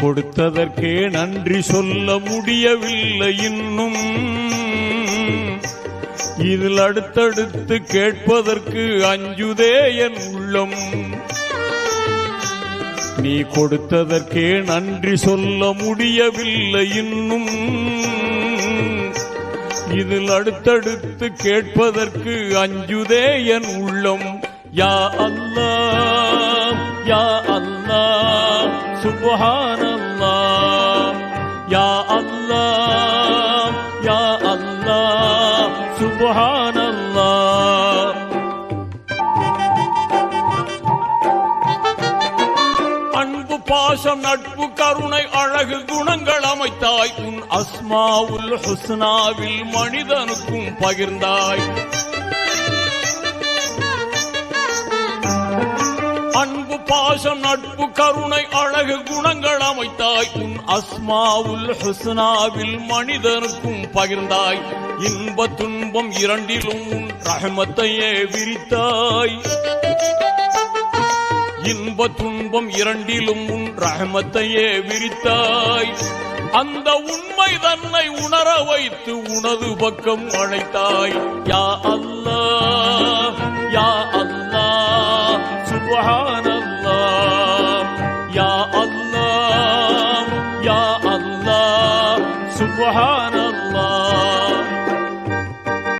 கொடுத்ததற்கே நன்றி சொல்ல முடியவில்லை இன்னும். இதில் அடுத்தடுத்து கேட்பதற்கு அஞ்சுதே என் உள்ளம். நீ கொடுத்ததற்கே நன்றி சொல்ல முடியவில்லை இன்னும். இதில் அடுத்தடுத்து கேட்பதற்கு அஞ்சுதே என் உள்ளம். யா அல்லாஹ் யா அல்லாஹ் சுப்ஹானல்லாஹ். யா அல்லாஹ் யா அல்லாஹ் சுப்ஹானல்லாஹ். அன்பு பாசம் நட்பு கருணை அழகு குணங்கள் அமைத்தாய். உன் அஸ்மாவுல் ஹுஸ்னாவில் மனிதனுக்கும் பகிர்ந்தாய். அன்பு பாசம் நட்பு கருணை அழகு குணங்கள் அமைத்தாய். உன் அஸ்மாவுல் ஹுஸ்னாவில் மனிதனுக்கும் பகிர்ந்தாய். இன்ப துன்பம் இரண்டிலும் உன் ரஹ்மத்தையே விரித்தாய். இன்ப துன்பம் இரண்டிலும் உன் ரஹ்மத்தையே விரித்தாய். அந்த உண்மை தன்னை உணர வைத்து உனது பக்கம் அழைத்தாய். யா அல்லாஹ் யா அல்லாஹ் சுப்ஹானல்லாஹ்.